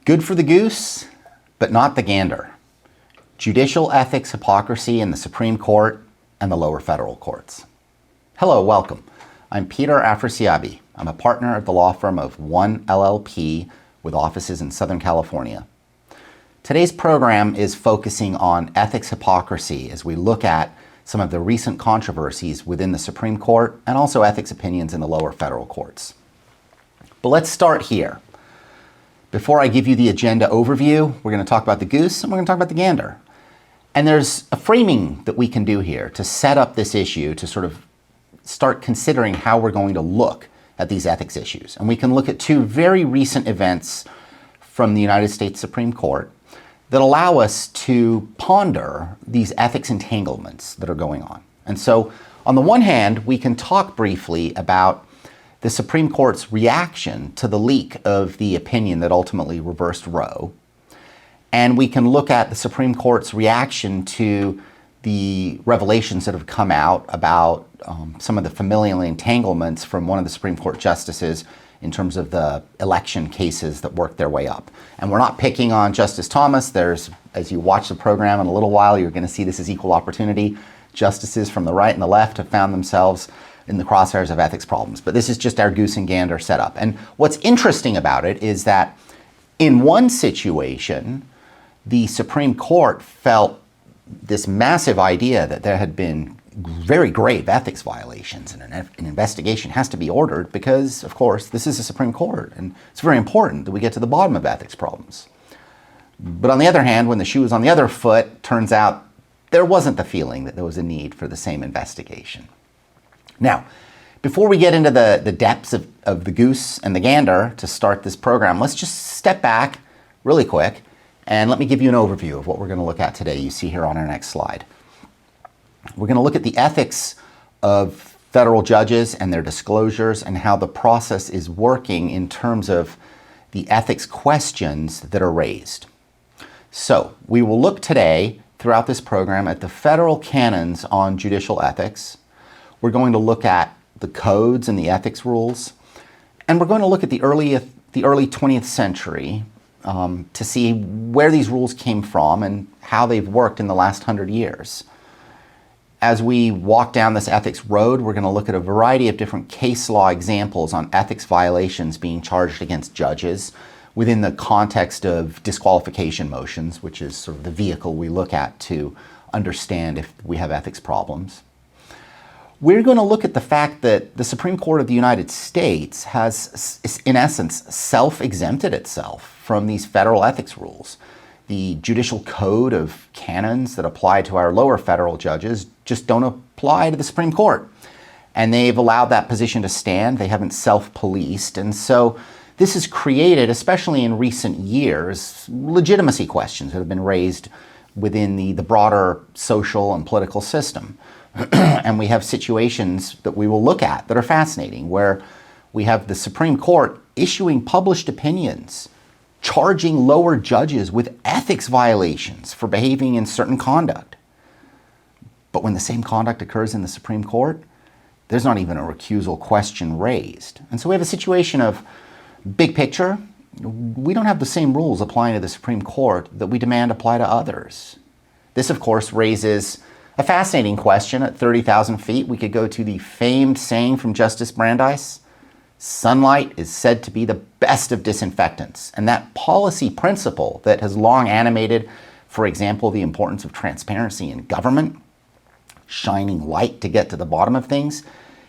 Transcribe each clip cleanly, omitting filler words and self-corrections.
Good for the goose, but not the gander. Judicial ethics hypocrisy in the Supreme Court and the lower federal courts. Hello, welcome. I'm Peter Afrasiabi. I'm a partner at the law firm of One LLP with offices in Southern California. Today's program is focusing on ethics hypocrisy as we look at some of the recent controversies within the Supreme Court and also ethics opinions in the lower federal courts. But let's start here. Before I give you the agenda overview, we're going to talk about the goose and we're going to talk about the gander. And there's a framing that we can do here to set up this issue to sort of start considering how we're going to look at these ethics issues. And we can look at two very recent events from the United States Supreme Court that allow us to ponder these ethics entanglements that are going on. And so on the one hand, we can talk briefly about the Supreme Court's reaction to the leak of the opinion that ultimately reversed Roe. And we can look at the Supreme Court's reaction to the revelations that have come out about some of the familial entanglements from one of the Supreme Court justices in terms of the election cases that worked their way up. And we're not picking on Justice Thomas. There's, as you watch the program in a little while, you're going to see this as equal opportunity. Justices from the right and the left have found themselves in the crosshairs of ethics problems. But this is just our goose and gander setup. And what's interesting about it is that in one situation, the Supreme Court felt this massive idea that there had been very grave ethics violations and an investigation has to be ordered because, of course, this is the Supreme Court and it's very important that we get to the bottom of ethics problems. But on the other hand, when the shoe was on the other foot, turns out there wasn't the feeling that there was a need for the same investigation. Now, before we get into the depths of the goose and the gander to start this program, let's just step back really quick and let me give you an overview of what we're going to look at today. You see here on our next slide. We're going to look at the ethics of federal judges and their disclosures and how the process is working in terms of the ethics questions that are raised. So we will look today throughout this program at the federal canons on judicial ethics. We're going to look at the codes and the ethics rules, and we're going to look at the early 20th century to see where these rules came from and how they've worked in the last 100 years. As we walk down this ethics road, we're going to look at a variety of different case law examples on ethics violations being charged against judges within the context of disqualification motions, which is sort of the vehicle we look at to understand if we have ethics problems. We're going to look at the fact that the Supreme Court of the United States has, in essence, self-exempted itself from these federal ethics rules. The judicial code of canons that apply to our lower federal judges just don't apply to the Supreme Court. And they've allowed that position to stand. They haven't self-policed. And so this has created, especially in recent years, legitimacy questions that have been raised within the broader social and political system. And we have situations that we will look at that are fascinating, where we have the Supreme Court issuing published opinions, charging lower judges with ethics violations for behaving in certain conduct. But when the same conduct occurs in the Supreme Court, there's not even a recusal question raised. And so we have a situation of big picture. We don't have the same rules applying to the Supreme Court that we demand apply to others. This, of course, raises a fascinating question. At 30,000 feet, we could go to the famed saying from Justice Brandeis, sunlight is said to be the best of disinfectants. And that policy principle that has long animated, for example, the importance of transparency in government, shining light to get to the bottom of things,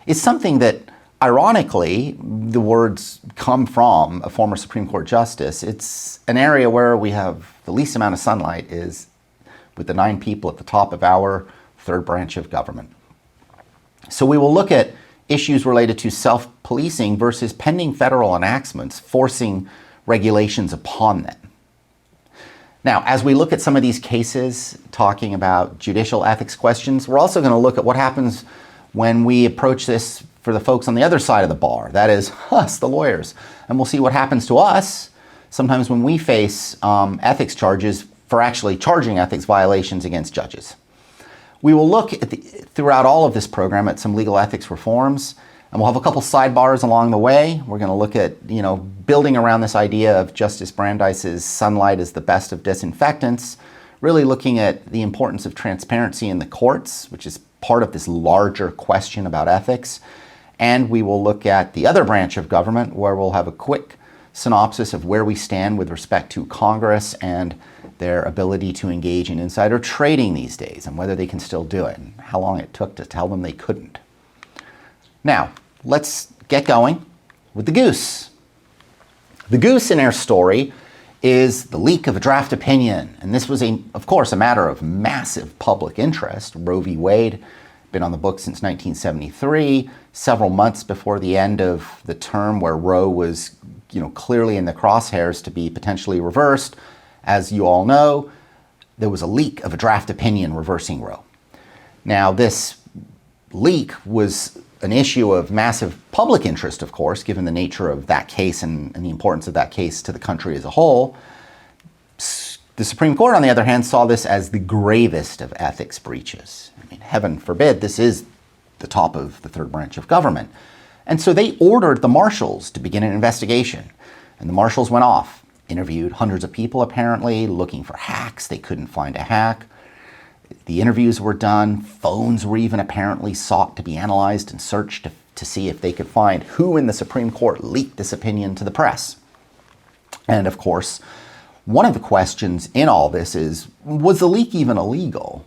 is something that, ironically, the words come from a former Supreme Court justice. It's an area where we have the least amount of sunlight is with the 9 people at the top of our third branch of government. So we will look at issues related to self-policing versus pending federal enactments forcing regulations upon them. Now, as we look at some of these cases talking about judicial ethics questions, we're also going to look at what happens when we approach this for the folks on the other side of the bar, that is us, the lawyers. And we'll see what happens to us sometimes when we face ethics charges for actually charging ethics violations against judges. We will look at throughout all of this program at some legal ethics reforms And we'll have a couple sidebars along the way. We're going to look at, building around this idea of Justice Brandeis's sunlight is the best of disinfectants, really looking at the importance of transparency in the courts, which is part of this larger question about ethics. And we will look at the other branch of government, where we'll have a quick synopsis of where we stand with respect to Congress and their ability to engage in insider trading these days, and whether they can still do it, and how long it took to tell them they couldn't. Now, let's get going with the Goose. The Goose in our story is the leak of a draft opinion. And this was, of course, a matter of massive public interest. Roe v. Wade, been on the books since 1973, several months before the end of the term where Roe was, clearly in the crosshairs to be potentially reversed. As you all know, there was a leak of a draft opinion reversing Roe. Now, this leak was an issue of massive public interest, of course, given the nature of that case and the importance of that case to the country as a whole. The Supreme Court, on the other hand, saw this as the gravest of ethics breaches. Heaven forbid, this is the top of the third branch of government. And so they ordered the marshals to begin an investigation. And the marshals went off, interviewed hundreds of people, apparently, looking for hacks. They couldn't find a hack. The interviews were done. Phones were even apparently sought to be analyzed and searched to see if they could find who in the Supreme Court leaked this opinion to the press. And of course, one of the questions in all this is, was the leak even illegal?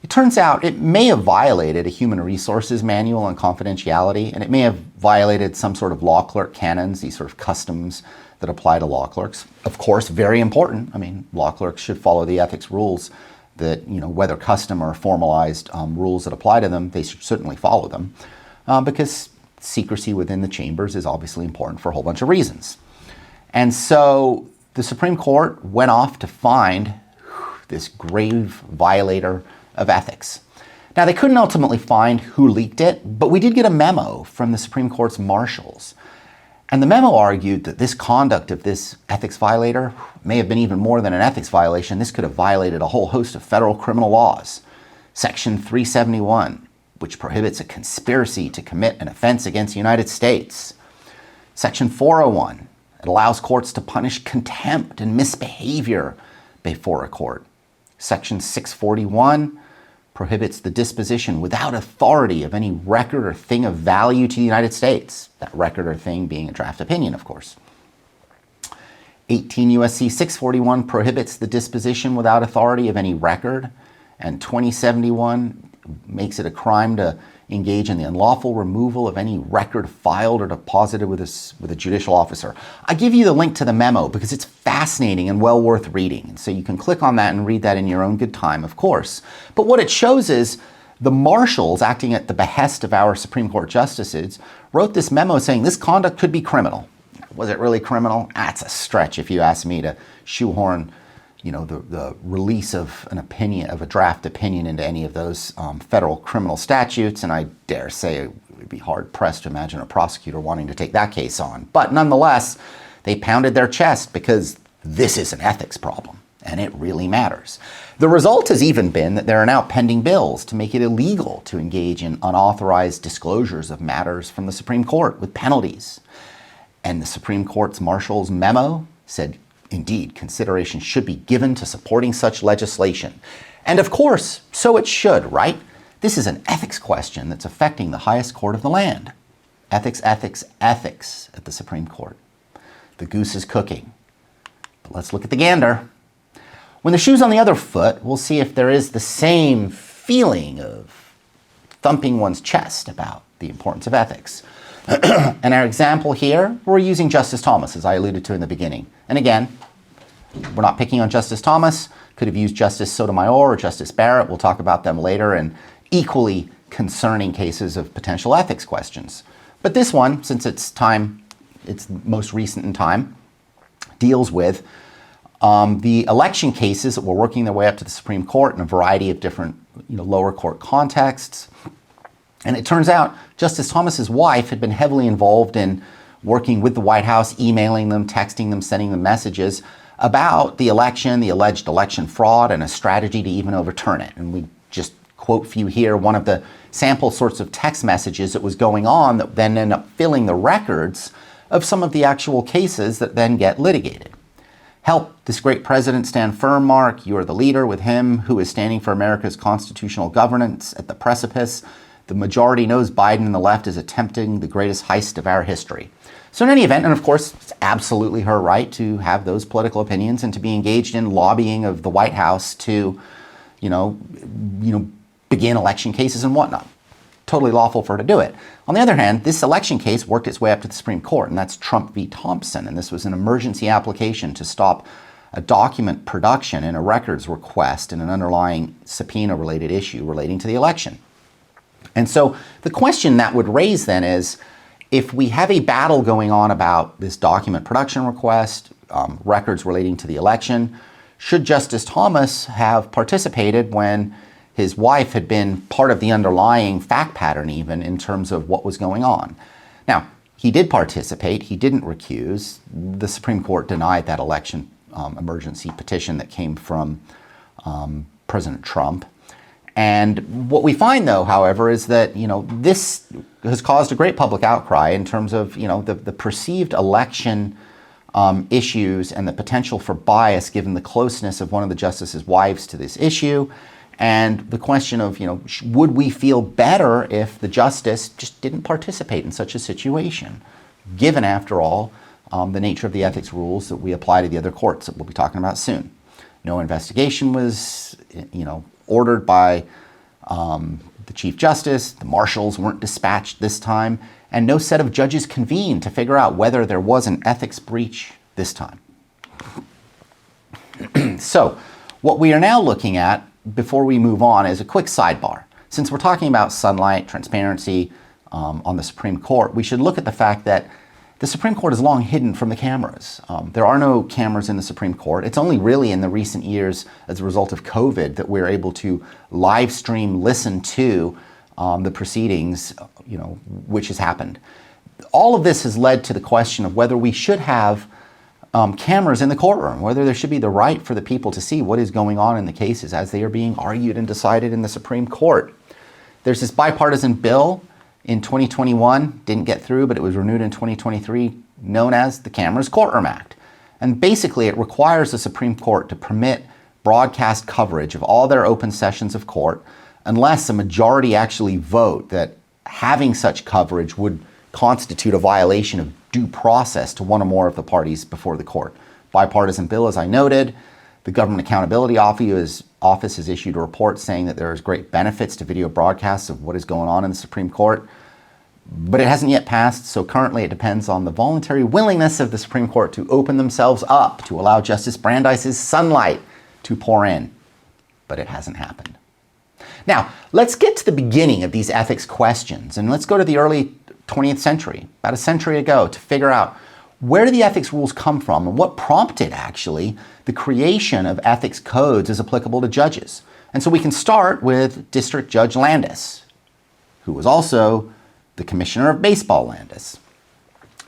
It turns out it may have violated a human resources manual on confidentiality, and it may have violated some sort of law clerk canons, these sort of customs that apply to law clerks. Of course, very important. Law clerks should follow the ethics rules that, whether custom or formalized rules that apply to them, they should certainly follow them because secrecy within the chambers is obviously important for a whole bunch of reasons. And so the Supreme Court went off to find this grave violator of ethics. Now, they couldn't ultimately find who leaked it, but we did get a memo from the Supreme Court's marshals. And the memo argued that this conduct of this ethics violator may have been even more than an ethics violation. This could have violated a whole host of federal criminal laws. Section 371, which prohibits a conspiracy to commit an offense against the United States. Section 401, it allows courts to punish contempt and misbehavior before a court. Section 641 prohibits the disposition without authority of any record or thing of value to the United States. That record or thing being a draft opinion, of course. 18 U.S.C. 641 prohibits the disposition without authority of any record, and 2071 makes it a crime to engage in the unlawful removal of any record filed or deposited with a judicial officer. I give you the link to the memo because it's fascinating and well worth reading. And so you can click on that and read that in your own good time, of course. But what it shows is the marshals, acting at the behest of our Supreme Court justices, wrote this memo saying this conduct could be criminal. Was it really criminal? That's a stretch if you ask me to shoehorn the release of an opinion, of a draft opinion, into any of those federal criminal statutes, and I dare say it would be hard-pressed to imagine a prosecutor wanting to take that case on. But nonetheless, they pounded their chest because this is an ethics problem, and it really matters. The result has even been that there are now pending bills to make it illegal to engage in unauthorized disclosures of matters from the Supreme Court with penalties. And the Supreme Court's marshals memo said, indeed, consideration should be given to supporting such legislation. And of course, so it should, right? This is an ethics question that's affecting the highest court of the land. Ethics, ethics, ethics at the Supreme Court. The goose is cooking. But let's look at the gander. When the shoe's on the other foot, we'll see if there is the same feeling of thumping one's chest about the importance of ethics. And our example here, we're using Justice Thomas, as I alluded to in the beginning. And again, we're not picking on Justice Thomas. Could have used Justice Sotomayor or Justice Barrett. We'll talk about them later in equally concerning cases of potential ethics questions. But this one, since it's most recent in time, deals with the election cases that were working their way up to the Supreme Court in a variety of different lower court contexts. And it turns out Justice Thomas's wife had been heavily involved in working with the White House, emailing them, texting them, sending them messages about the election, the alleged election fraud, and a strategy to even overturn it. And we just quote for you here one of the sample sorts of text messages that was going on that then end up filling the records of some of the actual cases that then get litigated. Help this great president stand firm, Mark. You are the leader with him who is standing for America's constitutional governance at the precipice. The majority knows Biden and the left is attempting the greatest heist of our history. So in any event, and of course, it's absolutely her right to have those political opinions and to be engaged in lobbying of the White House to, begin election cases and whatnot. Totally lawful for her to do it. On the other hand, this election case worked its way up to the Supreme Court, and that's Trump v. Thompson. And this was an emergency application to stop a document production and a records request in an underlying subpoena-related issue relating to the election. And so the question that would raise then is, if we have a battle going on about this document production request, records relating to the election, should Justice Thomas have participated when his wife had been part of the underlying fact pattern even in terms of what was going on? Now, he did participate. He didn't recuse. The Supreme Court denied that election emergency petition that came from President Trump. And what we find, though, however, is that, this has caused a great public outcry in terms of, the perceived election issues and the potential for bias given the closeness of one of the justices' wives to this issue. And the question of, would we feel better if the justice just didn't participate in such a situation, given, after all, the nature of the ethics rules that we apply to the other courts that we'll be talking about soon. No investigation was, ordered by the Chief Justice. The marshals weren't dispatched this time, and no set of judges convened to figure out whether there was an ethics breach this time. So what we are now looking at before we move on is a quick sidebar. Since we're talking about sunlight, transparency on the Supreme Court, we should look at the fact that the Supreme Court is long hidden from the cameras. There are no cameras in the Supreme Court. It's only really in the recent years as a result of COVID that we're able to live stream, listen to the proceedings, which has happened. All of this has led to the question of whether we should have cameras in the courtroom, whether there should be the right for the people to see what is going on in the cases as they are being argued and decided in the Supreme Court. There's this bipartisan bill in 2021, didn't get through, but it was renewed in 2023, known as the Cameras Courtroom Act. And basically it requires the Supreme Court to permit broadcast coverage of all their open sessions of court unless a majority actually vote that having such coverage would constitute a violation of due process to one or more of the parties before the court. Bipartisan bill, as I noted. The Government Accountability Office has issued a report saying that there is great benefits to video broadcasts of what is going on in the Supreme Court, but it hasn't yet passed, so currently it depends on the voluntary willingness of the Supreme Court to open themselves up to allow Justice Brandeis's sunlight to pour in, but it hasn't happened. Now, let's get to the beginning of these ethics questions, and let's go to the early 20th century, about a century ago, to figure out where do the ethics rules come from and what prompted, actually, the creation of ethics codes as applicable to judges. And so we can start with District Judge Landis, who was also the commissioner of baseball Landis.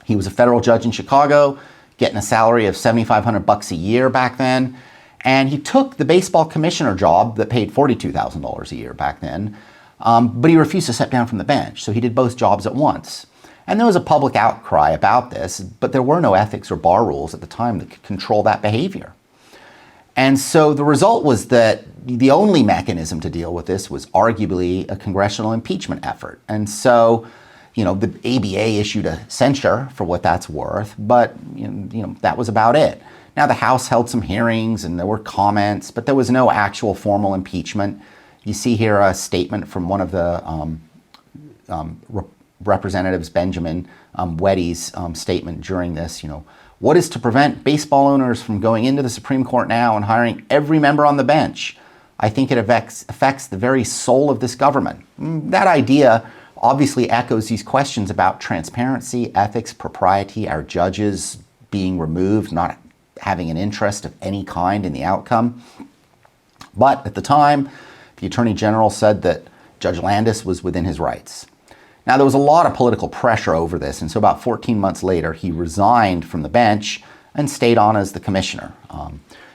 He was a federal judge in Chicago, getting a salary of $7,500 a year back then. And he took the baseball commissioner job that paid $42,000 a year back then, but he refused to step down from the bench. So he did both jobs at once. And there was a public outcry about this, but there were no ethics or bar rules at the time that could control that behavior. And so the result was that the only mechanism to deal with this was arguably a congressional impeachment effort. And so, the ABA issued a censure for what that's worth, but that was about it. Now the House held some hearings and there were comments, but there was no actual formal impeachment. You see here a statement from one of the Representatives, Benjamin Weddy's statement during this, what is to prevent baseball owners from going into the Supreme Court now and hiring every member on the bench? I think it affects the very soul of this government. That idea obviously echoes these questions about transparency, ethics, propriety, our judges being removed, not having an interest of any kind in the outcome. But at the time, the Attorney General said that Judge Landis was within his rights. Now, there was a lot of political pressure over this, and so about 14 months later, he resigned from the bench and stayed on as the commissioner.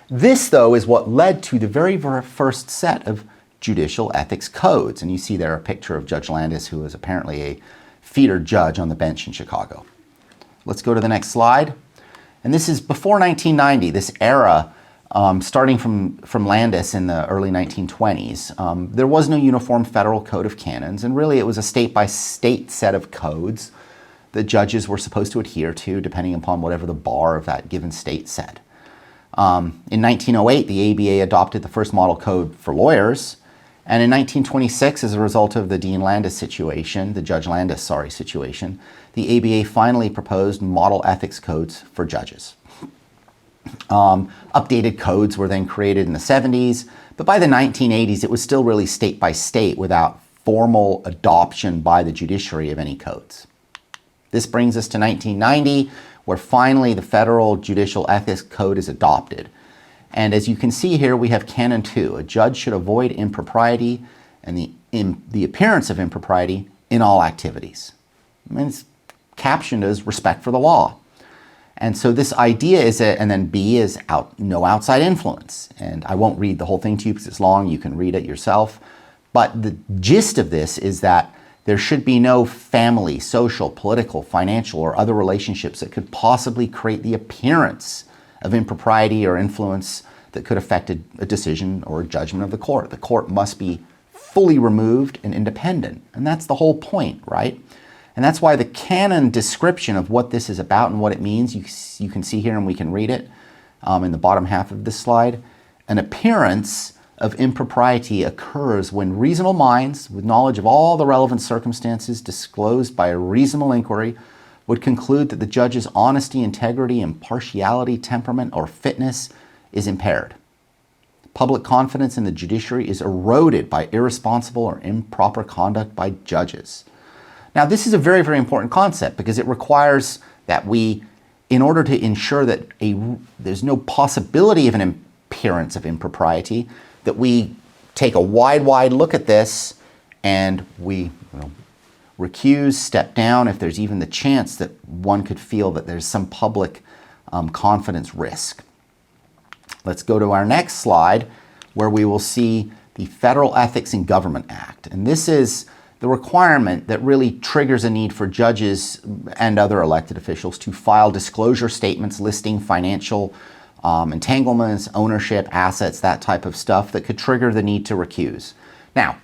This, though, is what led to the very first set of judicial ethics codes. And you see there a picture of Judge Landis, who is apparently a feeder judge on the bench in Chicago. Let's go to the next slide. And this is before 1990, this era, starting from Landis in the early 1920s. There was no uniform federal code of canons, and really it was a state-by-state set of codes that judges were supposed to adhere to, depending upon whatever the bar of that given state said. In 1908, the ABA adopted the first model code for lawyers, and in 1926, as a result of the Dean Landis situation, the Judge Landis, situation, the ABA finally proposed model ethics codes for judges. Updated codes were then created in the 70s, but by the 1980s, it was still really state by state without formal adoption by the judiciary of any codes. This brings us to 1990, where finally the Federal Judicial Ethics Code is adopted. And as you can see here, we have Canon 2. A judge should avoid impropriety and the appearance of impropriety in all activities. And it's captioned as respect for the law. And so this idea is that, and then B is no outside influence. And I won't read the whole thing to you because it's long. You can read it yourself. But the gist of this is that there should be no family, social, political, financial, or other relationships that could possibly create the appearance of impropriety or influence that could affect a decision or a judgment of the court. The court must be fully removed and independent. And that's the whole point, right? And that's why the canon description of what this is about and what it means, you can see here and we can read it in the bottom half of this slide. An appearance of impropriety occurs when reasonable minds, with knowledge of all the relevant circumstances disclosed by a reasonable inquiry, would conclude that the judge's honesty, integrity, impartiality, temperament, or fitness is impaired. Public confidence in the judiciary is eroded by irresponsible or improper conduct by judges. Now, this is a very, very important concept because it requires that we, in order to ensure that there's no possibility of an appearance of impropriety, that we take a wide look at this and we recuse, step down if there's even the chance that one could feel that there's some public confidence risk. Let's go to our next slide where we will see the Federal Ethics in Government Act. And this is the requirement that really triggers a need for judges and other elected officials to file disclosure statements listing financial entanglements, ownership, assets, that type of stuff that could trigger the need to recuse. Now,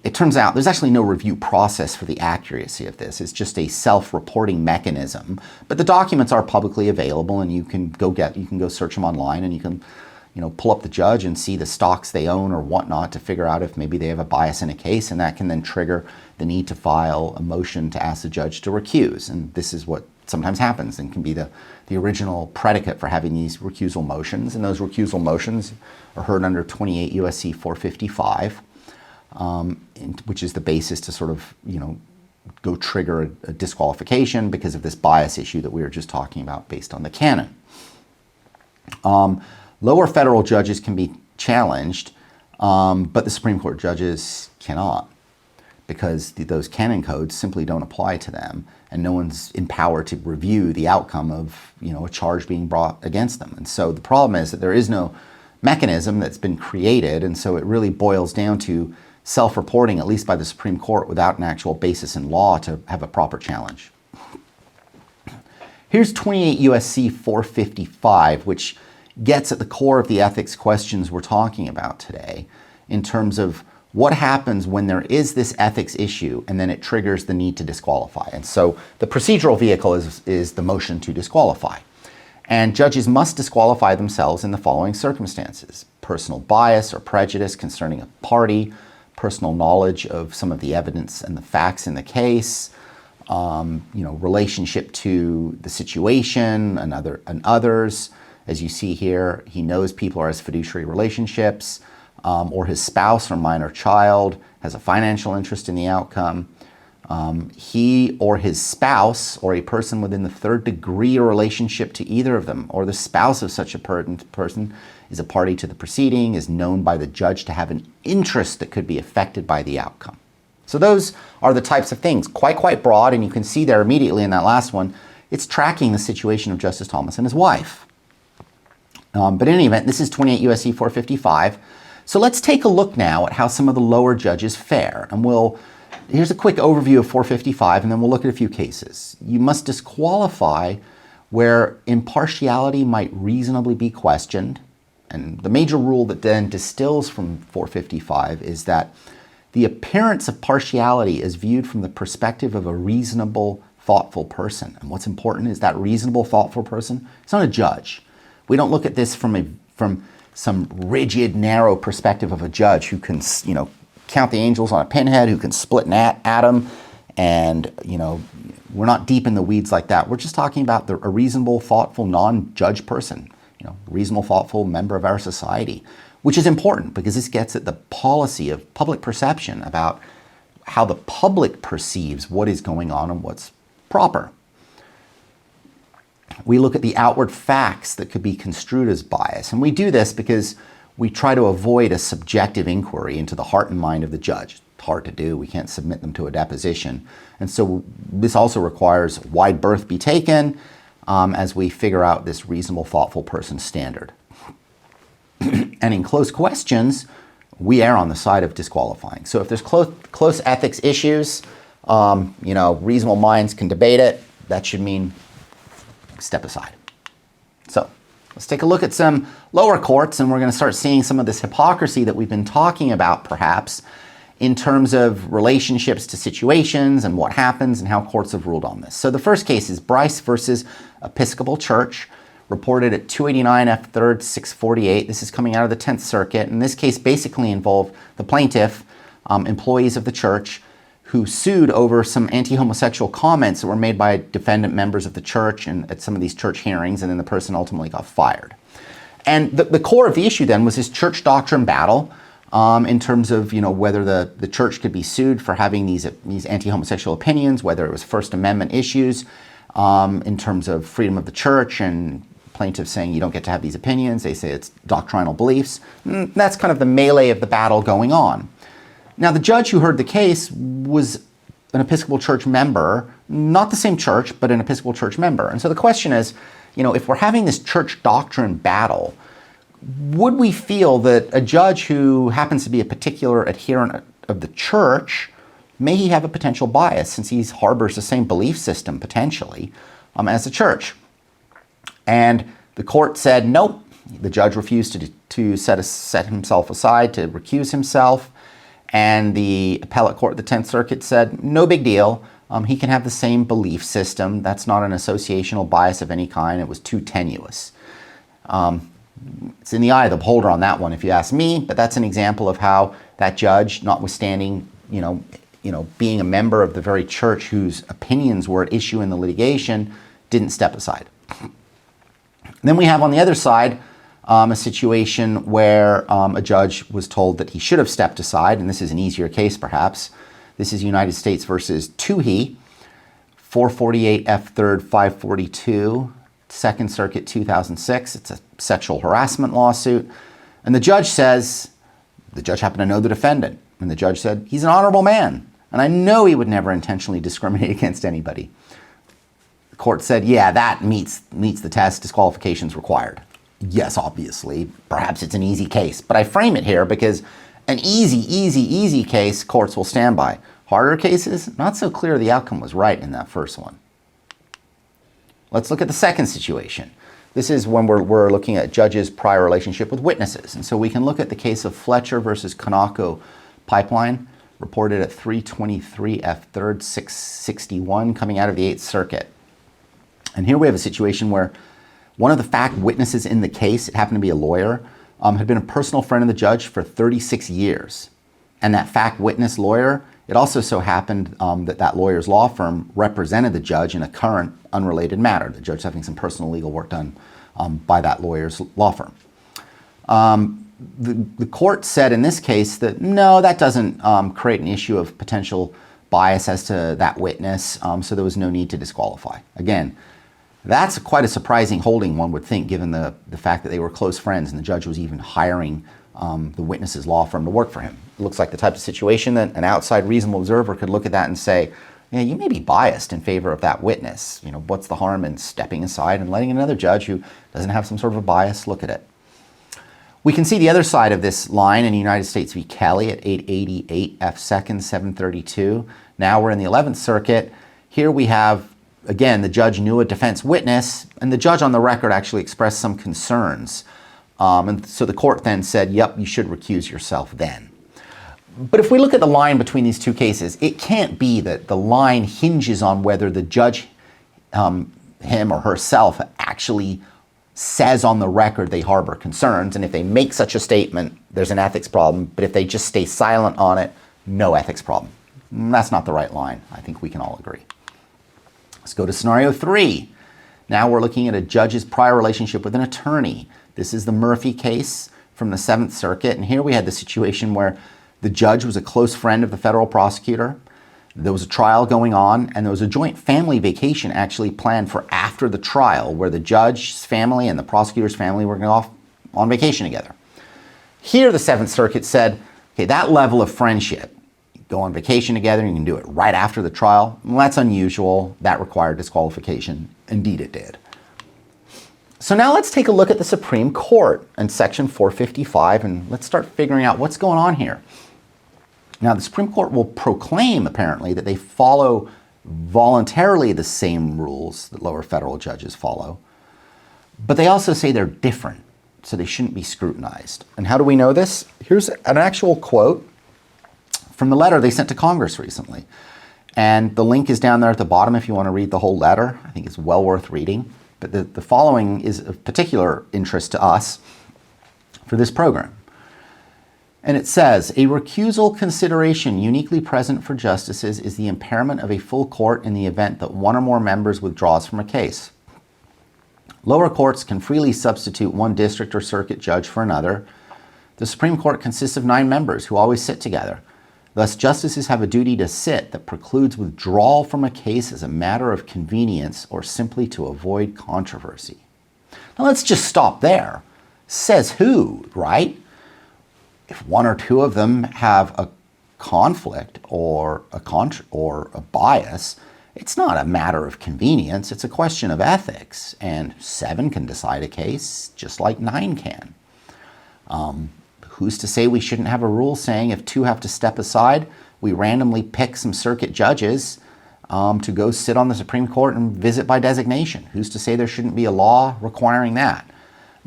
it turns out there's actually no review process for the accuracy of this. It's just a self-reporting mechanism. But the documents are publicly available, and you can go search them online, and you can, pull up the judge and see the stocks they own or whatnot to figure out if maybe they have a bias in a case, and that can then trigger the need to file a motion to ask the judge to recuse. And this is what sometimes happens and can be the original predicate for having these recusal motions. And those recusal motions are heard under 28 U.S.C. 455. Which is the basis to sort of, go trigger a disqualification because of this bias issue that we were just talking about based on the canon. Lower federal judges can be challenged, but the Supreme Court judges cannot because those canon codes simply don't apply to them, and no one's empowered to review the outcome of, a charge being brought against them. And so the problem is that there is no mechanism that's been created, and so it really boils down to self-reporting, at least by the Supreme Court, without an actual basis in law to have a proper challenge. Here's 28 U.S.C. 455, which gets at the core of the ethics questions we're talking about today in terms of what happens when there is this ethics issue and then it triggers the need to disqualify. And so the procedural vehicle is the motion to disqualify. And judges must disqualify themselves in the following circumstances: personal bias or prejudice concerning a party, personal knowledge of some of the evidence and the facts in the case, relationship to the situation and others. As you see here, he knows people are his fiduciary relationships, or his spouse or minor child has a financial interest in the outcome. He or his spouse or a person within the third degree or relationship to either of them, or the spouse of such a person is a party to the proceeding, is known by the judge to have an interest that could be affected by the outcome. So those are the types of things, quite broad, and you can see there immediately in that last one, it's tracking the situation of Justice Thomas and his wife. But in any event, this is 28 U.S.C. 455. So let's take a look now at how some of the lower judges fare. And here's a quick overview of 455, and then we'll look at a few cases. You must disqualify where impartiality might reasonably be questioned. And the major rule that then distills from 455 is that the appearance of partiality is viewed from the perspective of a reasonable, thoughtful person. And what's important is that reasonable, thoughtful person, it's not a judge. We don't look at this from some rigid, narrow perspective of a judge who can, count the angels on a pinhead, who can split an atom, and, we're not deep in the weeds like that. We're just talking about a reasonable, thoughtful, non-judge person, reasonable, thoughtful member of our society, which is important because this gets at the policy of public perception about how the public perceives what is going on and what's proper. We look at the outward facts that could be construed as bias, and we do this because we try to avoid a subjective inquiry into the heart and mind of the judge. It's hard to do. We can't submit them to a deposition. And so this also requires wide berth be taken as we figure out this reasonable, thoughtful person standard. And in close questions, we err on the side of disqualifying. So if there's close ethics issues, reasonable minds can debate it. That should mean step aside. So let's take a look at some lower courts, and we're going to start seeing some of this hypocrisy that we've been talking about, perhaps, in terms of relationships to situations and what happens and how courts have ruled on this. So the first case is Bryce versus Episcopal Church, reported at 289 F. 3rd 648. This is coming out of the 10th Circuit. And this case basically involved the plaintiff, employees of the church, who sued over some anti-homosexual comments that were made by defendant members of the church and at some of these church hearings, and then the person ultimately got fired. And the core of the issue then was this church doctrine battle in terms of whether the church could be sued for having these anti-homosexual opinions, whether it was First Amendment issues in terms of freedom of the church, and plaintiffs saying you don't get to have these opinions. They say it's doctrinal beliefs. And that's kind of the melee of the battle going on. Now, the judge who heard the case was an Episcopal Church member, not the same church, but an Episcopal Church member. And so the question is, if we're having this church doctrine battle, would we feel that a judge who happens to be a particular adherent of the church, may he have a potential bias since he harbors the same belief system potentially as the church? And the court said, nope. The judge refused to set himself aside, to recuse himself. And the appellate court, the 10th Circuit, said, no big deal. He can have the same belief system. That's not an associational bias of any kind. It was too tenuous. It's in the eye of the beholder on that one, if you ask me. But that's an example of how that judge, notwithstanding, being a member of the very church whose opinions were at issue in the litigation, didn't step aside. Then we have on the other side a situation where a judge was told that he should have stepped aside, and this is an easier case perhaps. This is United States versus Toohey, 448 F. 3rd 542, 2nd Circuit 2006. It's a sexual harassment lawsuit. And the judge happened to know the defendant, and the judge said, he's an honorable man, and I know he would never intentionally discriminate against anybody. The court said, yeah, that meets the test, disqualifications required. Yes, obviously, perhaps it's an easy case, but I frame it here because an easy case courts will stand by. Harder cases, not so clear the outcome was right in that first one. Let's look at the second situation. This is when we're looking at judges' prior relationship with witnesses. And so we can look at the case of Fletcher versus Conoco Pipeline, reported at 323 F. 3rd 661, coming out of the 8th Circuit. And here we have a situation where one of the fact witnesses in the case, it happened to be a lawyer, had been a personal friend of the judge for 36 years. And that fact witness lawyer, it also so happened that lawyer's law firm represented the judge in a current unrelated matter. The judge having some personal legal work done by that lawyer's law firm. The court said in this case that no, that doesn't create an issue of potential bias as to that witness, so there was no need to disqualify. Again, that's quite a surprising holding, one would think, given the fact that they were close friends and the judge was even hiring the witness's law firm to work for him. It looks like the type of situation that an outside reasonable observer could look at that and say, yeah, you may be biased in favor of that witness. What's the harm in stepping aside and letting another judge who doesn't have some sort of a bias look at it? We can see the other side of this line in United States v. Kelly at 888 F. 2nd 732. Now we're in the 11th Circuit. Here we have, again, the judge knew a defense witness, and the judge on the record actually expressed some concerns. And so the court then said, yep, you should recuse yourself then. But if we look at the line between these two cases, it can't be that the line hinges on whether the judge, him or herself, actually says on the record they harbor concerns. And if they make such a statement, there's an ethics problem. But if they just stay silent on it, no ethics problem. That's not the right line. I think we can all agree. Let's go to scenario 3. Now we're looking at a judge's prior relationship with an attorney. This is the Murphy case from the 7th Circuit. And here we had the situation where the judge was a close friend of the federal prosecutor. There was a trial going on, and there was a joint family vacation actually planned for after the trial where the judge's family and the prosecutor's family were going to go off on vacation together. Here the 7th Circuit said, okay, that level of friendship, you go on vacation together, you can do it right after the trial. Well, that's unusual. That required disqualification. Indeed it did. So now let's take a look at the Supreme Court and Section 455, and let's start figuring out what's going on here. Now, the Supreme Court will proclaim, apparently, that they follow voluntarily the same rules that lower federal judges follow, but they also say they're different, so they shouldn't be scrutinized. And how do we know this? Here's an actual quote from the letter they sent to Congress recently. And the link is down there at the bottom if you want to read the whole letter. I think it's well worth reading. But the following is of particular interest to us for this program. And it says, a recusal consideration uniquely present for justices is the impairment of a full court in the event that one or more members withdraws from a case. Lower courts can freely substitute one district or circuit judge for another. The Supreme Court consists of 9 members who always sit together. Thus, justices have a duty to sit that precludes withdrawal from a case as a matter of convenience or simply to avoid controversy. Now let's just stop there. Says who, right? If one or two of them have a conflict or a bias, it's not a matter of convenience, it's a question of ethics. And 7 can decide a case just like 9 can. Who's to say we shouldn't have a rule saying if 2 have to step aside, we randomly pick some circuit judges to go sit on the Supreme Court and visit by designation? Who's to say there shouldn't be a law requiring that?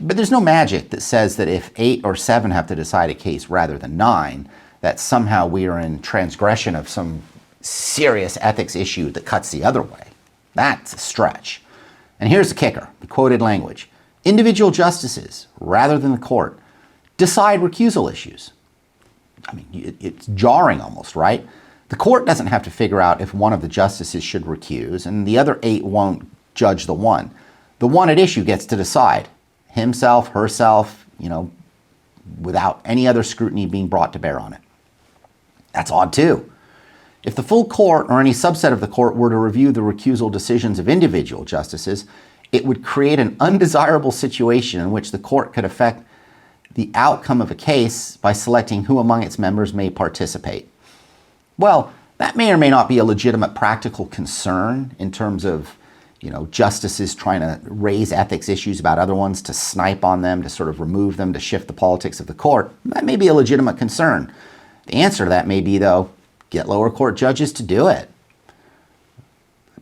But there's no magic that says that if 8 or 7 have to decide a case rather than 9, that somehow we are in transgression of some serious ethics issue that cuts the other way. That's a stretch. And here's the kicker, the quoted language. Individual justices, rather than the court, decide recusal issues. I mean, it's jarring almost, right? The court doesn't have to figure out if one of the justices should recuse, and the other 8 won't judge the one. The one at issue gets to decide. Himself, herself, without any other scrutiny being brought to bear on it. That's odd too. If the full court or any subset of the court were to review the recusal decisions of individual justices, it would create an undesirable situation in which the court could affect the outcome of a case by selecting who among its members may participate. Well, that may or may not be a legitimate practical concern in terms of justices trying to raise ethics issues about other ones, to snipe on them, to sort of remove them, to shift the politics of the court. That may be a legitimate concern. The answer to that may be, though, get lower court judges to do it.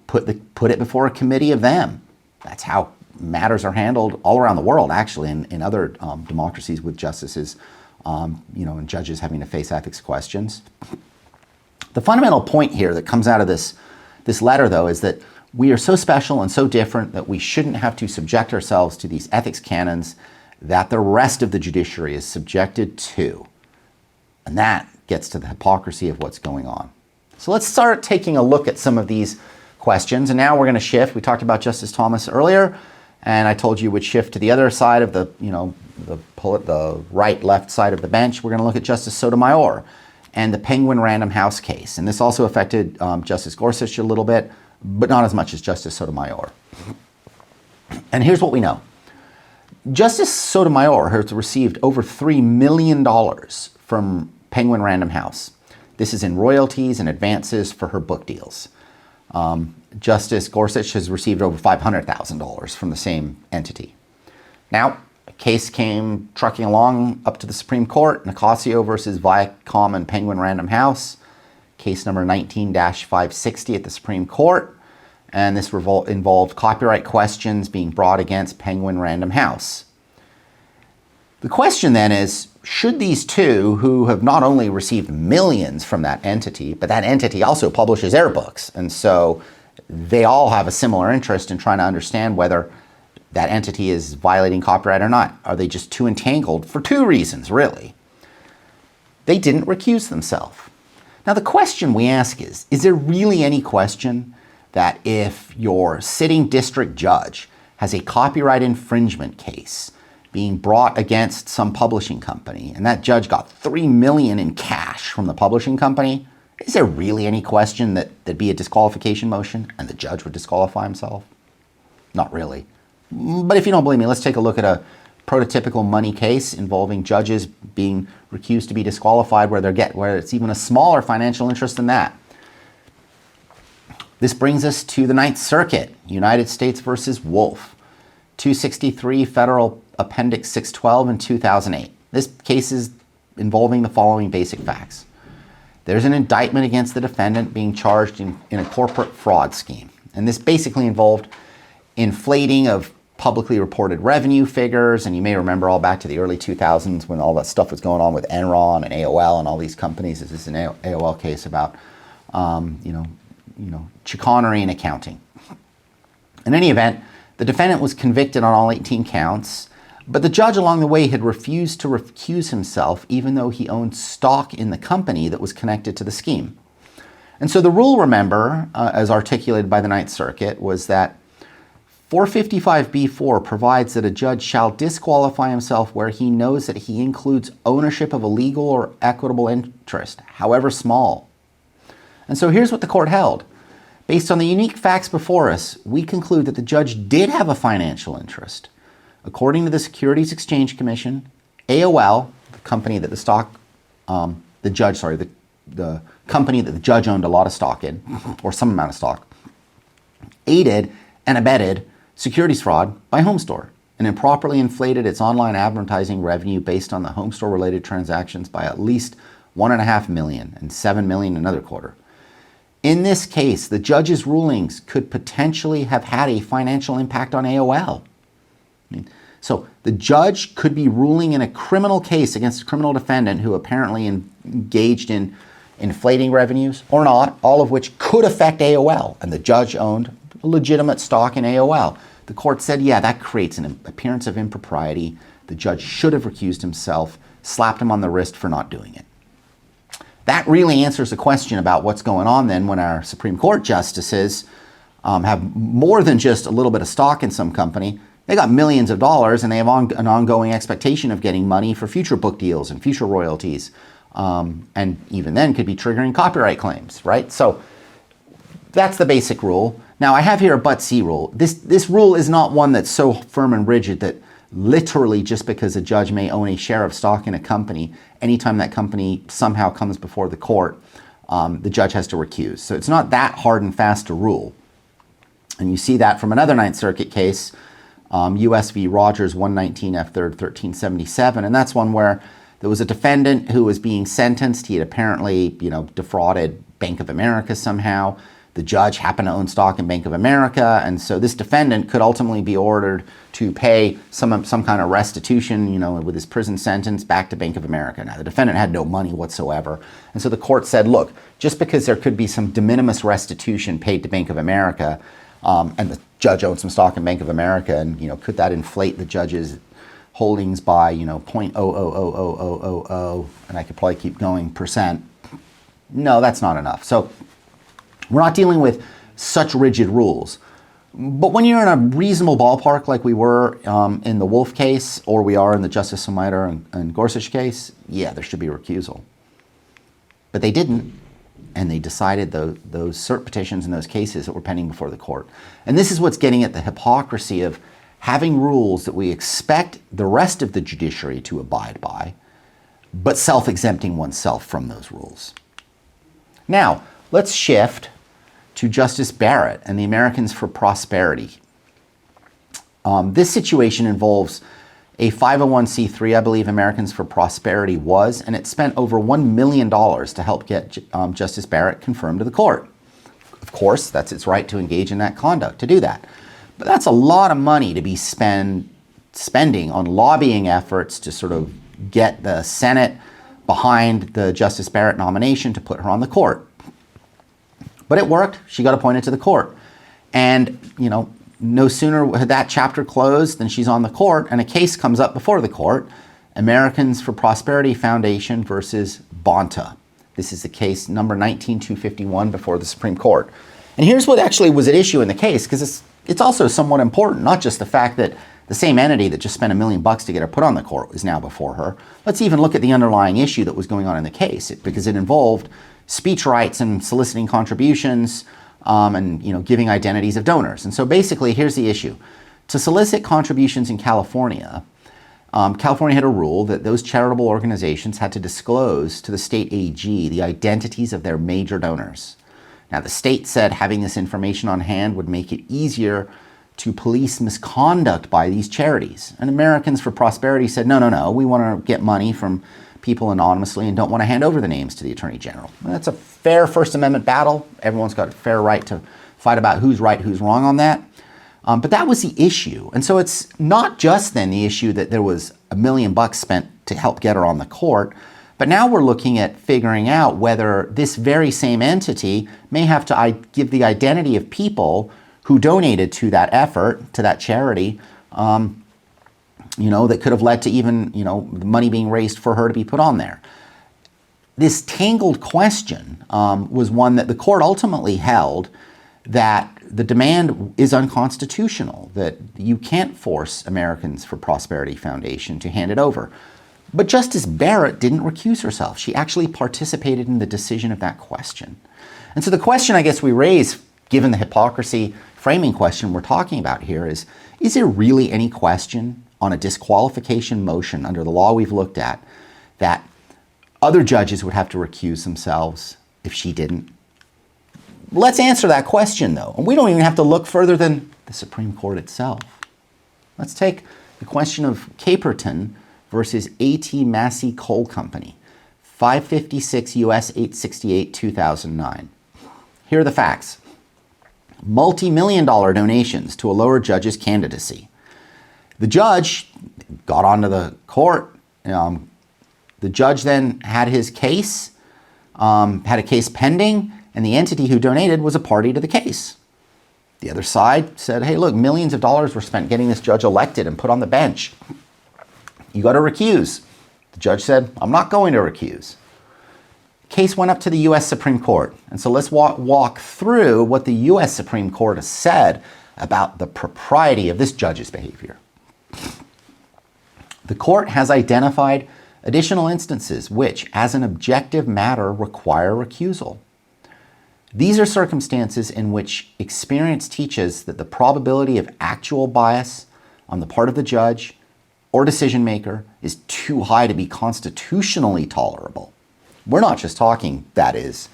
Put it before a committee of them. That's how matters are handled all around the world, actually, in other democracies with justices, and judges having to face ethics questions. The fundamental point here that comes out of this letter, though, is that we are so special and so different that we shouldn't have to subject ourselves to these ethics canons that the rest of the judiciary is subjected to. And that gets to the hypocrisy of what's going on. So let's start taking a look at some of these questions. And now we're going to shift. We talked about Justice Thomas earlier, and I told you would shift to the other side of the right-left side of the bench. We're going to look at Justice Sotomayor and the Penguin Random House case. And this also affected Justice Gorsuch a little bit, but not as much as Justice Sotomayor. And here's what we know. Justice Sotomayor has received over $3 million from Penguin Random House. This is in royalties and advances for her book deals. Justice Gorsuch has received over $500,000 from the same entity. Now, A case came trucking along up to the Supreme Court, Nicasio versus Viacom and Penguin Random House, case number 19-560 at the Supreme Court. And this involved copyright questions being brought against Penguin Random House. The question then is, should these two, who have not only received millions from that entity, but that entity also publishes their books, and so they all have a similar interest in trying to understand whether that entity is violating copyright or not. Are they just too entangled? For two reasons, really. They didn't recuse themselves. Now, the question we ask is there really any question that if your sitting district judge has a copyright infringement case being brought against some publishing company, and that judge got $3 million in cash from the publishing company, is there really any question that there'd be a disqualification motion and the judge would disqualify himself? Not really. But if you don't believe me, let's take a look at a prototypical money case involving judges being recused to be disqualified where it's even a smaller financial interest than that. This brings us to the Ninth Circuit, United States versus Wolf, 263 Federal Appendix 612 in 2008. This case is involving the following basic facts. There's an indictment against the defendant being charged in a corporate fraud scheme. And this basically involved inflating of publicly reported revenue figures. And you may remember all back to the early 2000s when all that stuff was going on with Enron and AOL and all these companies. This is an AOL case about, chicanery in accounting. In any event, the defendant was convicted on all 18 counts, but the judge along the way had refused to recuse himself even though he owned stock in the company that was connected to the scheme. And so the rule, remember, as articulated by the Ninth Circuit, was that 455b4 provides that a judge shall disqualify himself where he knows that he includes ownership of a legal or equitable interest, however small. And so here's what the court held. Based on the unique facts before us, we conclude that the judge did have a financial interest. According to the Securities Exchange Commission, AOL, the company that the company that the judge owned a lot of stock in, or some amount of stock, aided and abetted securities fraud by Homestore and improperly inflated its online advertising revenue based on the Homestore related transactions by at least $1.5 million and $7 million another quarter. In this case, the judge's rulings could potentially have had a financial impact on AOL. So the judge could be ruling in a criminal case against a criminal defendant who apparently engaged in inflating revenues or not, all of which could affect AOL. And the judge owned legitimate stock in AOL. The court said, yeah, that creates an appearance of impropriety. The judge should have recused himself, slapped him on the wrist for not doing it. That really answers the question about what's going on then when our Supreme Court justices have more than just a little bit of stock in some company. They got millions of dollars and they have an ongoing expectation of getting money for future book deals and future royalties. And even then could be triggering copyright claims, right? So that's the basic rule. Now I have here a but-see rule. This rule is not one that's so firm and rigid that literally just because a judge may own a share of stock in a company, anytime that company somehow comes before the court, the judge has to recuse. So it's not that hard and fast to rule. And you see that from another Ninth Circuit case, U.S. v. Rogers 119 F. 3rd 1377. And that's one where there was a defendant who was being sentenced. He had apparently, defrauded Bank of America somehow. The judge happened to own stock in Bank of America, and so this defendant could ultimately be ordered to pay some kind of restitution, with his prison sentence back to Bank of America. Now, the defendant had no money whatsoever, and so the court said, look, just because there could be some de minimis restitution paid to Bank of America, and the judge owned some stock in Bank of America, and could that inflate the judge's holdings by 0.0000000, and I could probably keep going percent? No, that's not enough. So we're not dealing with such rigid rules. But when you're in a reasonable ballpark like we were in the Wolf case, or we are in the Justice Sotomayor and Gorsuch case, yeah, there should be a recusal. But they didn't, and they decided those cert petitions in those cases that were pending before the court. And this is what's getting at the hypocrisy of having rules that we expect the rest of the judiciary to abide by, but self-exempting oneself from those rules. Now, let's shift to Justice Barrett and the Americans for Prosperity. This situation involves a 501c3, I believe Americans for Prosperity was, and it spent over $1 million to help get Justice Barrett confirmed to the court. Of course, that's its right to engage in that conduct, to do that. But that's a lot of money to be spending on lobbying efforts to sort of get the Senate behind the Justice Barrett nomination to put her on the court. But it worked. She got appointed to the court. And, you know, no sooner had that chapter closed than she's on the court, and a case comes up before the court, Americans for Prosperity Foundation versus Bonta. This is the case number 19251 before the Supreme Court. And here's what actually was at issue in the case, because it's also somewhat important, not just the fact that the same entity that just spent $1 million to get her put on the court is now before her. Let's even look at the underlying issue that was going on in the case, because it involved speech rights and soliciting contributions, and giving identities of donors. And so basically, here's the issue. To solicit contributions in California, California had a rule that those charitable organizations had to disclose to the state AG the identities of their major donors. Now, the state said having this information on hand would make it easier to police misconduct by these charities. And Americans for Prosperity said, no, we want to get money from people anonymously and don't want to hand over the names to the Attorney General. And that's a fair First Amendment battle. Everyone's got a fair right to fight about who's right, who's wrong on that. But that was the issue. And so it's not just then the issue that there was $1 million spent to help get her on the court, but now we're looking at figuring out whether this very same entity may have to give the identity of people who donated to that effort, to that charity, that could have led to even, the money being raised for her to be put on there. This tangled question was one that the court ultimately held that the demand is unconstitutional, that you can't force Americans for Prosperity Foundation to hand it over. But Justice Barrett didn't recuse herself. She actually participated in the decision of that question. And so the question I guess we raise, given the hypocrisy framing question we're talking about here, is there really any question on a disqualification motion under the law we've looked at that other judges would have to recuse themselves if she didn't? Let's answer that question, though. And we don't even have to look further than the Supreme Court itself. Let's take the question of Caperton versus A.T. Massey Coal Company, 556 U.S. 868, 2009. Here are the facts. Multi-million-dollar donations to a lower judge's candidacy. The judge got onto the court. The judge then had his case, had a case pending, and the entity who donated was a party to the case. The other side said, hey, look, millions of dollars were spent getting this judge elected and put on the bench. You got to recuse. The judge said, I'm not going to recuse. Case went up to the U.S. Supreme Court. And so let's walk through what the U.S. Supreme Court has said about the propriety of this judge's behavior. The court has identified additional instances which, as an objective matter, require recusal. These are circumstances in which experience teaches that the probability of actual bias on the part of the judge or decision maker is too high to be constitutionally tolerable. We're not just talking, that is,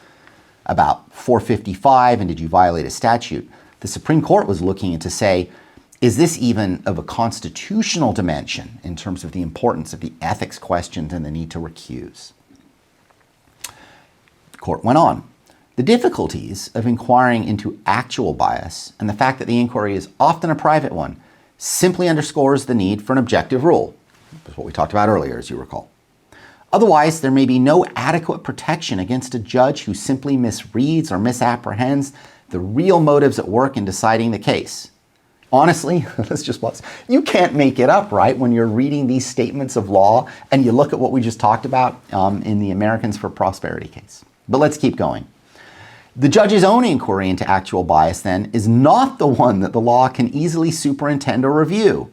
about 455 and did you violate a statute. The Supreme Court was looking to say, is this even of a constitutional dimension in terms of the importance of the ethics questions and the need to recuse? The court went on. The difficulties of inquiring into actual bias and the fact that the inquiry is often a private one simply underscores the need for an objective rule. That's what we talked about earlier, as you recall. Otherwise, there may be no adequate protection against a judge who simply misreads or misapprehends the real motives at work in deciding the case. Honestly, let's just pause. You can't make it up, right, when you're reading these statements of law and you look at what we just talked about in the Americans for Prosperity case. But let's keep going. The judge's own inquiry into actual bias, then, is not the one that the law can easily superintend or review,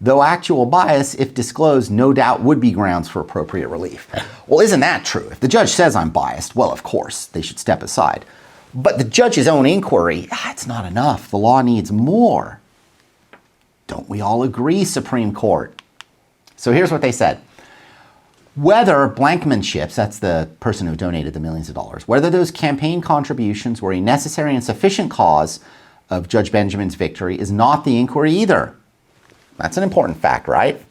though actual bias, if disclosed, no doubt would be grounds for appropriate relief. Well, isn't that true? If the judge says I'm biased, well, of course, they should step aside. But the judge's own inquiry, it's not enough. The law needs more. Don't we all agree, Supreme Court? So here's what they said. Whether Blankmanships, that's the person who donated the millions of dollars, whether those campaign contributions were a necessary and sufficient cause of Judge Benjamin's victory is not the inquiry either. That's an important fact, right?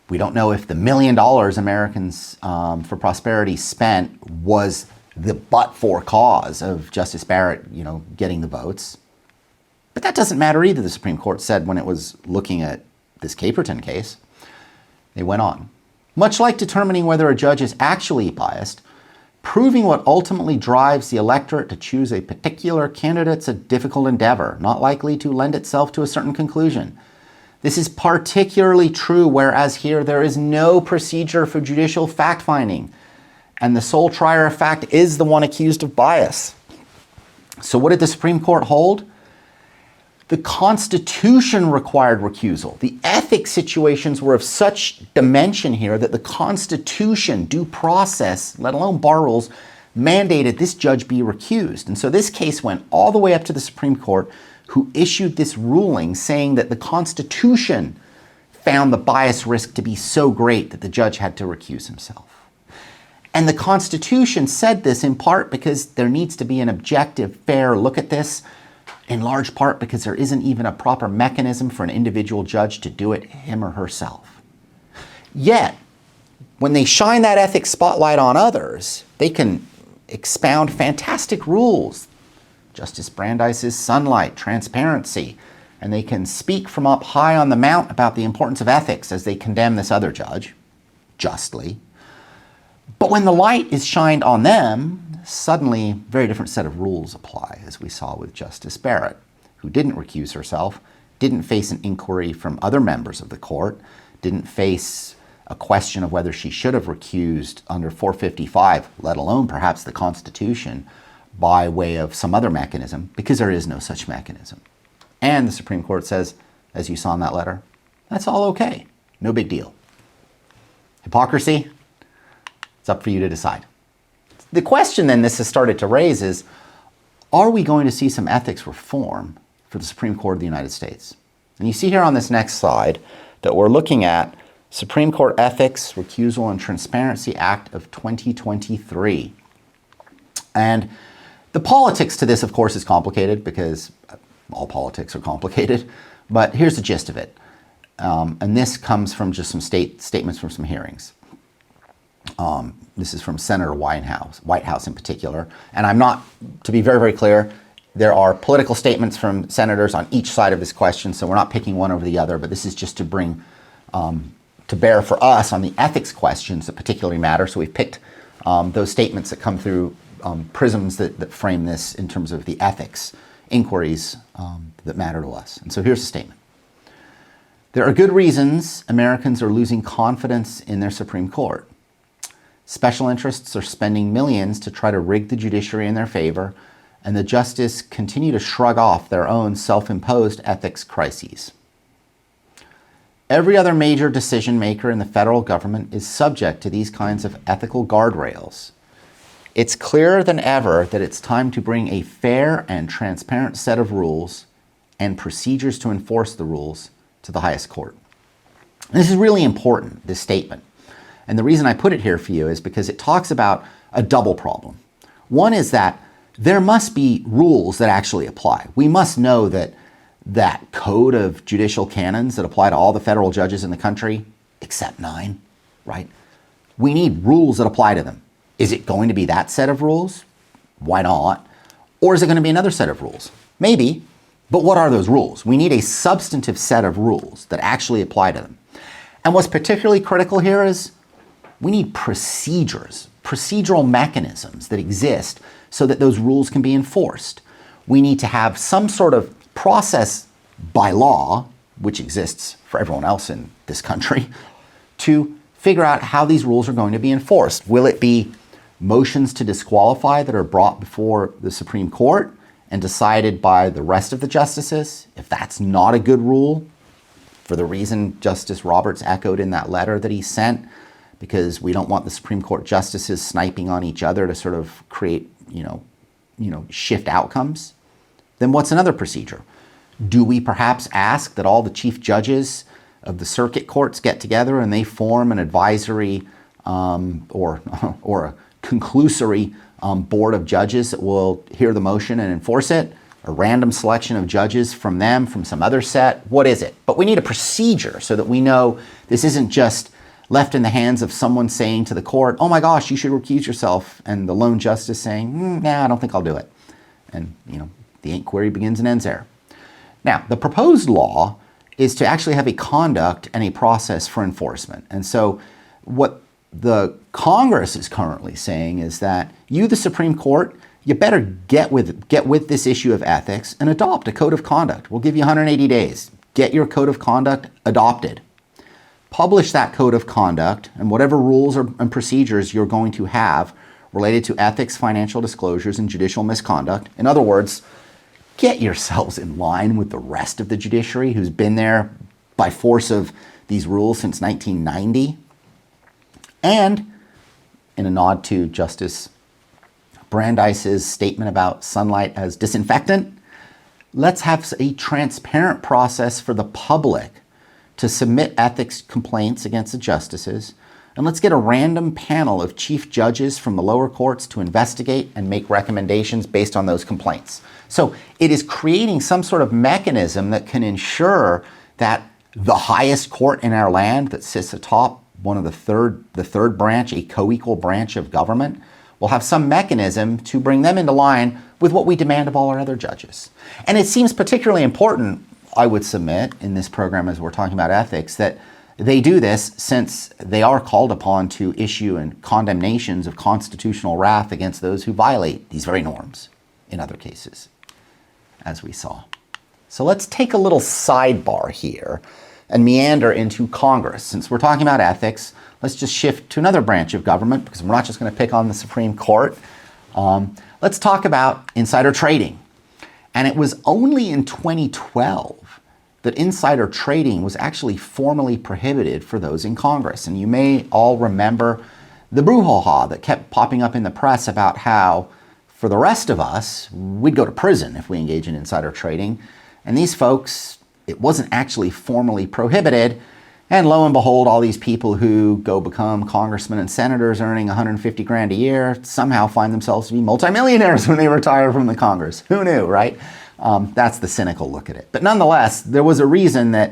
We don't know if the $1 million Americans for Prosperity spent was the but-for cause of Justice Barrett, getting the votes. But that doesn't matter either, the Supreme Court said when it was looking at this Caperton case. They went on. Much like determining whether a judge is actually biased, proving what ultimately drives the electorate to choose a particular candidate's a difficult endeavor, not likely to lend itself to a certain conclusion. This is particularly true, whereas here there is no procedure for judicial fact-finding, and the sole trier of fact is the one accused of bias. So what did the Supreme Court hold? The Constitution required recusal. The ethics situations were of such dimension here that the Constitution, due process, let alone bar rules, mandated this judge be recused. And so this case went all the way up to the Supreme Court, who issued this ruling saying that the Constitution found the bias risk to be so great that the judge had to recuse himself. And the Constitution said this in part because there needs to be an objective, fair look at this, in large part because there isn't even a proper mechanism for an individual judge to do it him or herself. Yet, when they shine that ethics spotlight on others, they can expound fantastic rules. Justice Brandeis's sunlight, transparency, and they can speak from up high on the mount about the importance of ethics as they condemn this other judge, justly. But when the light is shined on them, suddenly a very different set of rules apply, as we saw with Justice Barrett, who didn't recuse herself, didn't face an inquiry from other members of the court, didn't face a question of whether she should have recused under 455, let alone perhaps the Constitution, by way of some other mechanism, because there is no such mechanism. And the Supreme Court says, as you saw in that letter, that's all okay. No big deal. Hypocrisy? It's up for you to decide. The question then this has started to raise is, are we going to see some ethics reform for the Supreme Court of the United States? And you see here on this next slide that we're looking at Supreme Court Ethics, Recusal, and Transparency Act of 2023. And the politics to this, of course, is complicated because all politics are complicated, but here's the gist of it. And this comes from just some statements from some hearings. This is from Senator White House in particular. And I'm not, to be very, very clear, there are political statements from senators on each side of this question, so we're not picking one over the other, but this is just to bring to bear for us on the ethics questions that particularly matter. So we've picked those statements that come through prisms that frame this in terms of the ethics inquiries that matter to us. And so here's the statement. There are good reasons Americans are losing confidence in their Supreme Court. Special interests are spending millions to try to rig the judiciary in their favor, and the justices continue to shrug off their own self-imposed ethics crises. Every other major decision maker in the federal government is subject to these kinds of ethical guardrails. It's clearer than ever that it's time to bring a fair and transparent set of rules and procedures to enforce the rules to the highest court. And this is really important, this statement. And the reason I put it here for you is because it talks about a double problem. One is that there must be rules that actually apply. We must know that that code of judicial canons that apply to all the federal judges in the country, except 9, right? We need rules that apply to them. Is it going to be that set of rules? Why not? Or is it going to be another set of rules? Maybe, but what are those rules? We need a substantive set of rules that actually apply to them. And what's particularly critical here is we need procedures, procedural mechanisms that exist so that those rules can be enforced. We need to have some sort of process by law, which exists for everyone else in this country, to figure out how these rules are going to be enforced. Will it be motions to disqualify that are brought before the Supreme Court and decided by the rest of the justices? If that's not a good rule, for the reason Justice Roberts echoed in that letter that he sent, because we don't want the Supreme Court justices sniping on each other to sort of create, shift outcomes, then what's another procedure? Do we perhaps ask that all the chief judges of the circuit courts get together and they form an advisory or a conclusory board of judges that will hear the motion and enforce it? A random selection of judges from them, from some other set? What is it? But we need a procedure so that we know this isn't just left in the hands of someone saying to the court, oh my gosh, you should recuse yourself, and the lone justice saying, nah, I don't think I'll do it. And, the inquiry begins and ends there. Now, the proposed law is to actually have a conduct and a process for enforcement. And so what the Congress is currently saying is that you, the Supreme Court, you better get with this issue of ethics and adopt a code of conduct. We'll give you 180 days. Get your code of conduct adopted. Publish that code of conduct and whatever rules and procedures you're going to have related to ethics, financial disclosures, and judicial misconduct. In other words, get yourselves in line with the rest of the judiciary who's been there by force of these rules since 1990. And in a nod to Justice Brandeis's statement about sunlight as disinfectant, let's have a transparent process for the public to submit ethics complaints against the justices. And let's get a random panel of chief judges from the lower courts to investigate and make recommendations based on those complaints. So it is creating some sort of mechanism that can ensure that the highest court in our land that sits atop one of the third branch, a co-equal branch of government, will have some mechanism to bring them into line with what we demand of all our other judges. And it seems particularly important, I would submit, in this program as we're talking about ethics, that they do this since they are called upon to issue condemnations of constitutional wrath against those who violate these very norms in other cases, as we saw. So let's take a little sidebar here and meander into Congress. Since we're talking about ethics, let's just shift to another branch of government because we're not just going to pick on the Supreme Court. Let's talk about insider trading. And it was only in 2012 that insider trading was actually formally prohibited for those in Congress. And you may all remember the brouhaha that kept popping up in the press about how, for the rest of us, we'd go to prison if we engage in insider trading. And these folks, it wasn't actually formally prohibited. And lo and behold, all these people who go become congressmen and senators earning 150 grand a year somehow find themselves to be multimillionaires when they retire from the Congress. Who knew, right? That's the cynical look at it. But nonetheless, there was a reason that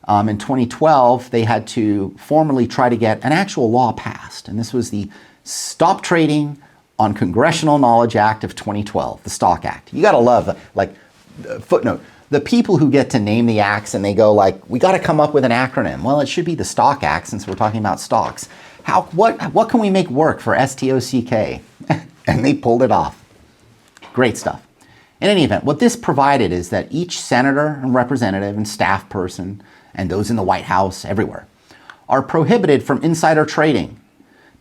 in 2012, they had to formally try to get an actual law passed. And this was the Stop Trading on Congressional Knowledge Act of 2012, the STOCK Act. You got to love, footnote, the people who get to name the acts and they go we got to come up with an acronym. Well, it should be the STOCK Act since we're talking about stocks. What can we make work for STOCK? And they pulled it off. Great stuff. In any event, what this provided is that each senator and representative and staff person and those in the White House everywhere are prohibited from insider trading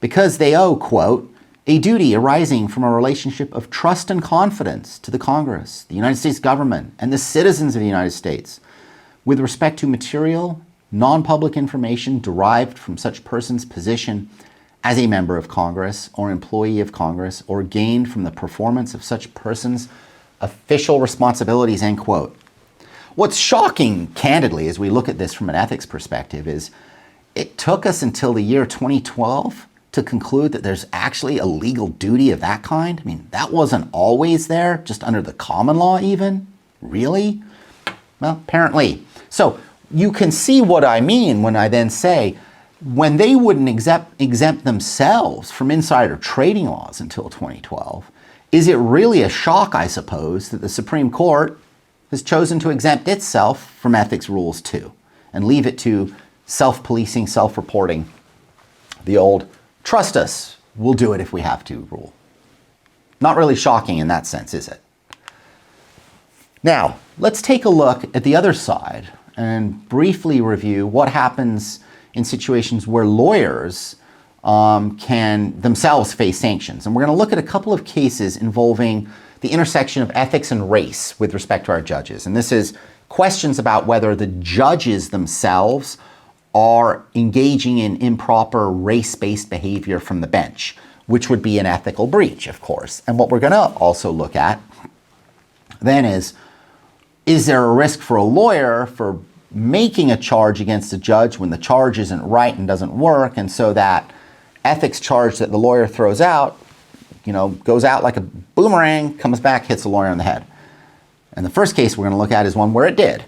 because they owe, quote, a duty arising from a relationship of trust and confidence to the Congress, the United States government, and the citizens of the United States with respect to material, non-public information derived from such person's position as a member of Congress or employee of Congress or gained from the performance of such person's official responsibilities, end quote. What's shocking, candidly, as we look at this from an ethics perspective is it took us until the year 2012 to conclude that there's actually a legal duty of that kind. I mean, that wasn't always there, just under the common law even. Really? Well, apparently. So you can see what I mean when I then say, when they wouldn't exempt themselves from insider trading laws until 2012, is it really a shock, I suppose, that the Supreme Court has chosen to exempt itself from ethics rules too, and leave it to self-policing, self-reporting, the old, trust us, we'll do it if we have to rule. Not really shocking in that sense, is it? Now, let's take a look at the other side and briefly review what happens in situations where lawyers can themselves face sanctions. And we're going to look at a couple of cases involving the intersection of ethics and race with respect to our judges. And this is questions about whether the judges themselves are engaging in improper race-based behavior from the bench, which would be an ethical breach, of course. And what we're going to also look at then is there a risk for a lawyer for making a charge against a judge when the charge isn't right and doesn't work, and so that ethics charge that the lawyer throws out, goes out like a boomerang, comes back, hits the lawyer on the head. And the first case we're going to look at is one where it did.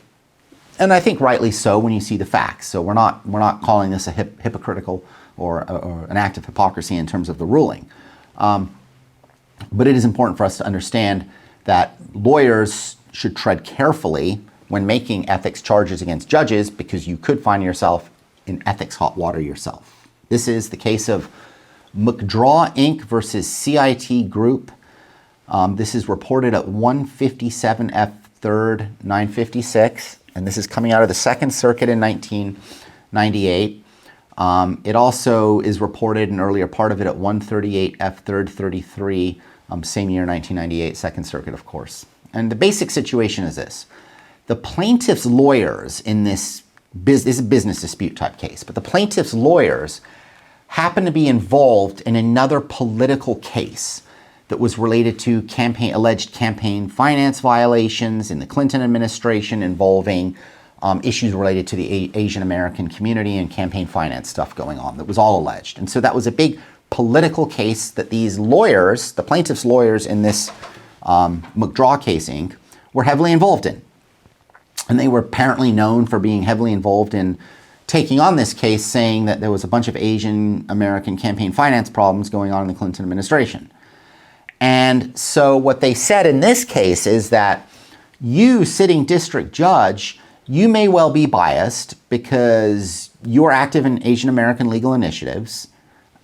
And I think rightly so when you see the facts. So we're not calling this a hypocritical or an act of hypocrisy in terms of the ruling. But it is important for us to understand that lawyers should tread carefully when making ethics charges against judges, because you could find yourself in ethics hot water yourself. This is the case of McDraw Inc. versus CIT Group. This is reported at 157 F. 3rd 956, and this is coming out of the Second Circuit in 1998. It also is reported, an earlier part of it, at 138 F. 3rd 33, same year, 1998, Second Circuit, of course. And the basic situation is this. The plaintiff's lawyers in this is a business dispute type case, but the plaintiff's lawyers happen to be involved in another political case that was related to alleged campaign finance violations in the Clinton administration involving issues related to the Asian American community and campaign finance stuff going on that was all alleged. And so that was a big political case that these lawyers, the plaintiff's lawyers in this McDraw case Inc., were heavily involved in. And they were apparently known for being heavily involved in taking on this case, saying that there was a bunch of Asian American campaign finance problems going on in the Clinton administration. And so what they said in this case is that you, sitting district judge, you may well be biased because you're active in Asian American legal initiatives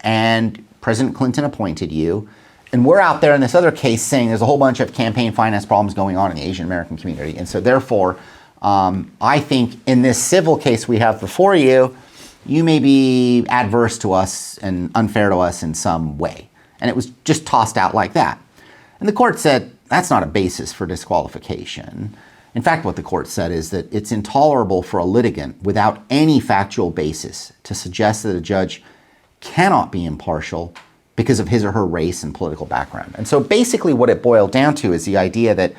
and President Clinton appointed you. And we're out there in this other case saying there's a whole bunch of campaign finance problems going on in the Asian American community. And so therefore, I think in this civil case we have before you, you may be adverse to us and unfair to us in some way. And it was just tossed out like that. And the court said, that's not a basis for disqualification. In fact, what the court said is that it's intolerable for a litigant without any factual basis to suggest that a judge cannot be impartial because of his or her race and political background. And so basically what it boiled down to is the idea that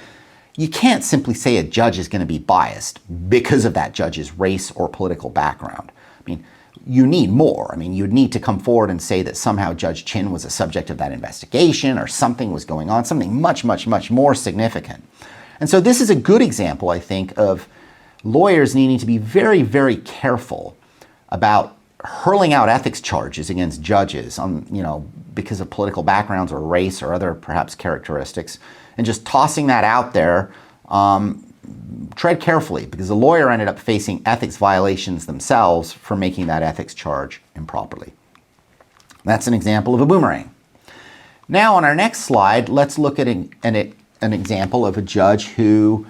you can't simply say a judge is going to be biased because of that judge's race or political background. I mean, you need more. I mean, you'd need to come forward and say that somehow Judge Chin was a subject of that investigation or something was going on, something much, much, much more significant. And so this is a good example, I think, of lawyers needing to be very, very careful about hurling out ethics charges against judges on, because of political backgrounds or race or other perhaps characteristics, and just tossing that out there. Tread carefully, because the lawyer ended up facing ethics violations themselves for making that ethics charge improperly. That's an example of a boomerang. Now on our next slide, let's look at an example of a judge who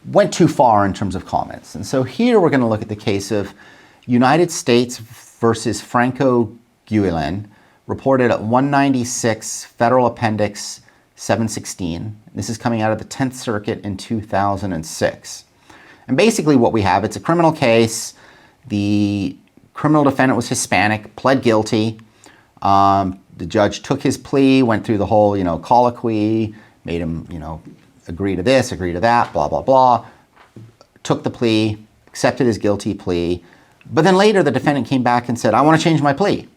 went too far in terms of comments. And so here we're going to look at the case of United States versus Franco Guillen, reported at 196 Federal Appendix 716. This is coming out of the 10th Circuit in 2006. And basically what we have, it's a criminal case. The criminal defendant was Hispanic, pled guilty. The judge took his plea, went through the whole, colloquy, made him, agree to this, agree to that, blah, blah, blah. Took the plea, accepted his guilty plea. But then later the defendant came back and said, I want to change my plea.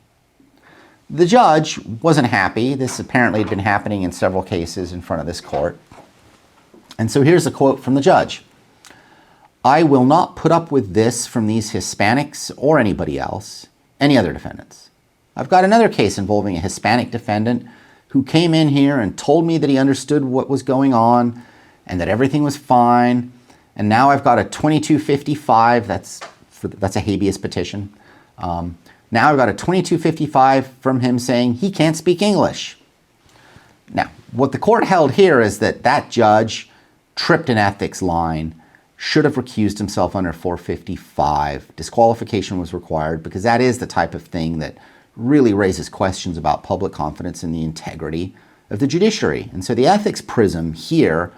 The judge wasn't happy. This apparently had been happening in several cases in front of this court. And so here's a quote from the judge. I will not put up with this from these Hispanics or anybody else, any other defendants. I've got another case involving a Hispanic defendant who came in here and told me that he understood what was going on and that everything was fine. And now I've got a 2255, that's a habeas petition. Now I've got a 2255 from him saying he can't speak English. Now, what the court held here is that that judge tripped an ethics line, should have recused himself under 455. Disqualification was required because that is the type of thing that really raises questions about public confidence in the integrity of the judiciary. And so the ethics prism here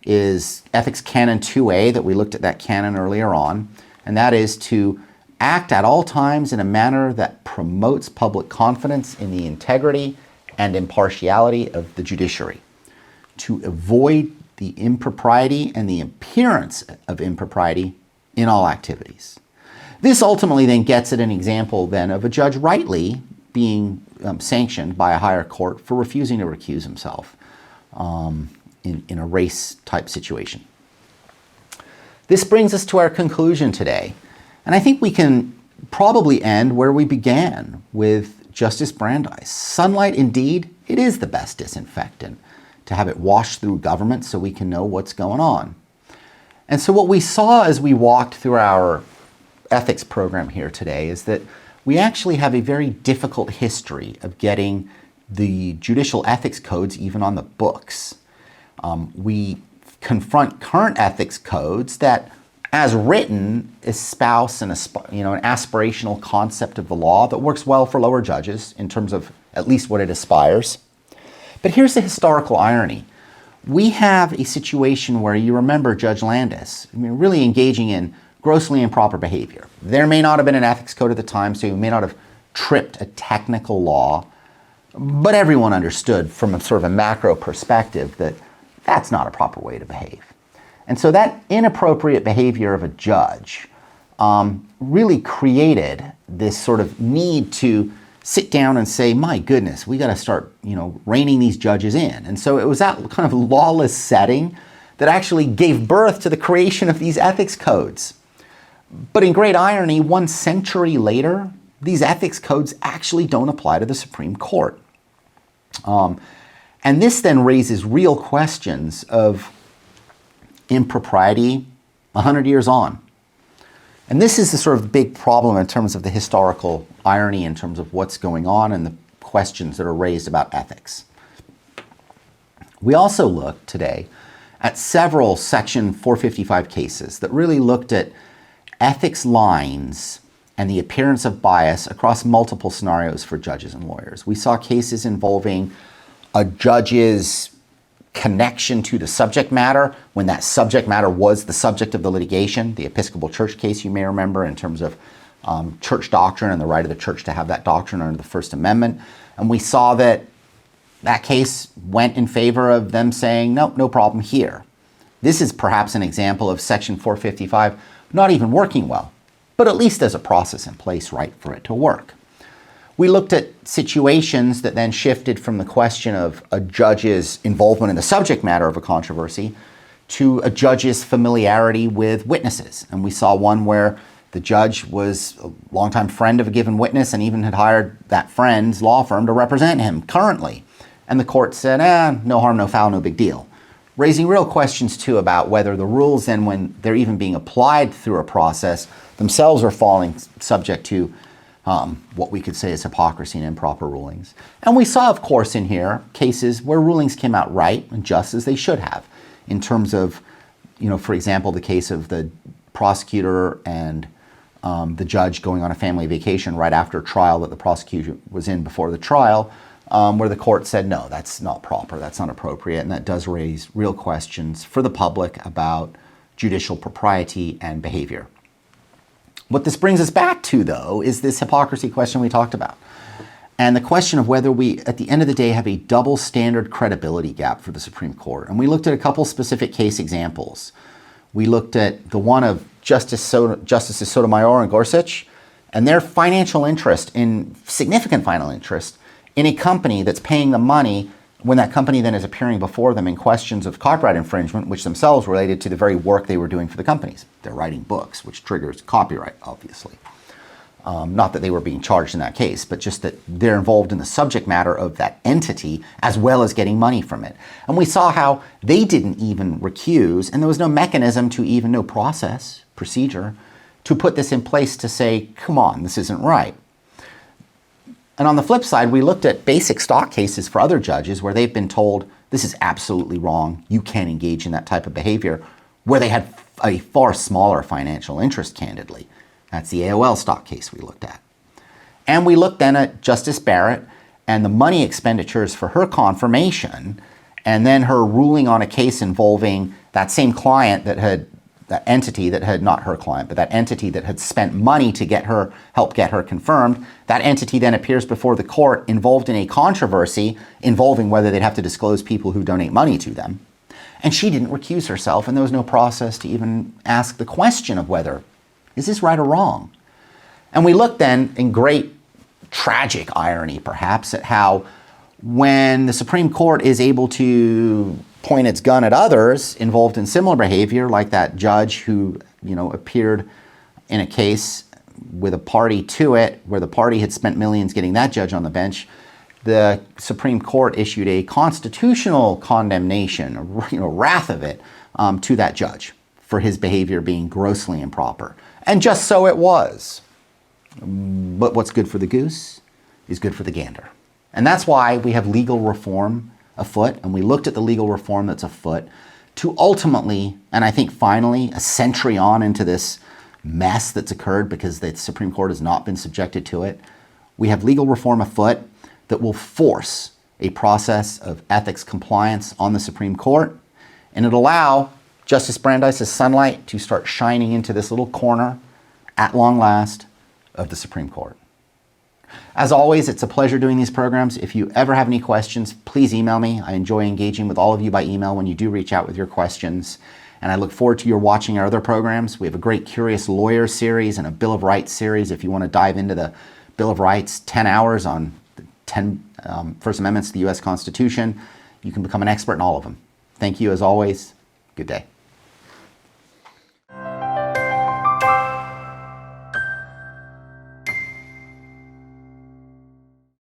is ethics canon 2A, that we looked at that canon earlier on, and that is to act at all times in a manner that promotes public confidence in the integrity and impartiality of the judiciary, to avoid the impropriety and the appearance of impropriety in all activities. This ultimately then gets at an example then of a judge rightly being sanctioned by a higher court for refusing to recuse himself in a race type situation. This brings us to our conclusion today. And I think we can probably end where we began with Justice Brandeis. Sunlight, indeed, it is the best disinfectant, to have it wash through government so we can know what's going on. And so what we saw as we walked through our ethics program here today is that we actually have a very difficult history of getting the judicial ethics codes even on the books. We confront current ethics codes that, as written, espouse an aspirational concept of the law that works well for lower judges in terms of at least what it aspires. But here's the historical irony. We have a situation where you remember Judge Landis, really engaging in grossly improper behavior. There may not have been an ethics code at the time, so you may not have tripped a technical law, but everyone understood from a sort of a macro perspective that that's not a proper way to behave. And so that inappropriate behavior of a judge really created this sort of need to sit down and say, my goodness, we got to start, reining these judges in. And so it was that kind of lawless setting that actually gave birth to the creation of these ethics codes. But in great irony, 1 century later, these ethics codes actually don't apply to the Supreme Court. And this then raises real questions of impropriety 100 years on. And this is the sort of big problem in terms of the historical irony in terms of what's going on and the questions that are raised about ethics. We also looked today at several Section 455 cases that really looked at ethics lines and the appearance of bias across multiple scenarios for judges and lawyers. We saw cases involving a judge's connection to the subject matter when that subject matter was the subject of the litigation, the Episcopal Church case you may remember in terms of church doctrine and the right of the church to have that doctrine under the First Amendment. And we saw that that case went in favor of them saying, nope, no problem here. This is perhaps an example of Section 455 not even working well, but at least there's a process in place, right, for it to work. We looked at situations that then shifted from the question of a judge's involvement in the subject matter of a controversy to a judge's familiarity with witnesses. And we saw one where the judge was a longtime friend of a given witness and even had hired that friend's law firm to represent him currently. And the court said, no harm, no foul, no big deal. Raising real questions, too, about whether the rules then, when they're even being applied through a process, themselves are falling subject to what we could say is hypocrisy and improper rulings. And we saw, of course, in here cases where rulings came out right and just as they should have in terms of, for example, the case of the prosecutor and the judge going on a family vacation right after trial that the prosecutor was in before the trial, where the court said, no, that's not proper, that's not appropriate, and that does raise real questions for the public about judicial propriety and behavior. What this brings us back to, though, is this hypocrisy question we talked about, and the question of whether we, at the end of the day, have a double standard credibility gap for the Supreme Court. And we looked at a couple specific case examples. We looked at the one of Justices Sotomayor and Gorsuch, and their significant financial interest in a company that's paying them money when that company then is appearing before them in questions of copyright infringement, which themselves related to the very work they were doing for the companies. They're writing books, which triggers copyright, obviously. Not that they were being charged in that case, but just that they're involved in the subject matter of that entity as well as getting money from it. And we saw how they didn't even recuse, and there was no mechanism to even, no procedure, to put this in place to say, come on, this isn't right. And on the flip side, we looked at basic stock cases for other judges where they've been told, this is absolutely wrong, you can't engage in that type of behavior, where they had a far smaller financial interest, candidly. That's the AOL stock case we looked at. And we looked then at Justice Barrett and the money expenditures for her confirmation, and then her ruling on a case involving that same client that entity that had spent money to help get her confirmed. That entity then appears before the court involved in a controversy involving whether they'd have to disclose people who donate money to them. And she didn't recuse herself, and there was no process to even ask the question of whether, is this right or wrong? And we looked then, in great tragic irony perhaps, at how when the Supreme Court is able to point its gun at others involved in similar behavior, like that judge who, appeared in a case with a party to it, where the party had spent millions getting that judge on the bench. The Supreme Court issued a constitutional condemnation, wrath of it, to that judge for his behavior being grossly improper. And just so it was. But what's good for the goose is good for the gander. And that's why we have legal reform afoot, and we looked at the legal reform that's afoot to ultimately, and I think finally, a century on into this mess that's occurred because the Supreme Court has not been subjected to it, we have legal reform afoot that will force a process of ethics compliance on the Supreme Court, and it'll allow Justice Brandeis' sunlight to start shining into this little corner, at long last, of the Supreme Court. As always, it's a pleasure doing these programs. If you ever have any questions, please email me. I enjoy engaging with all of you by email when you do reach out with your questions. And I look forward to your watching our other programs. We have a great Curious Lawyer series and a Bill of Rights series. If you want to dive into the Bill of Rights, 10 hours on the 10 First Amendments to the U.S. Constitution, you can become an expert in all of them. Thank you as always. Good day.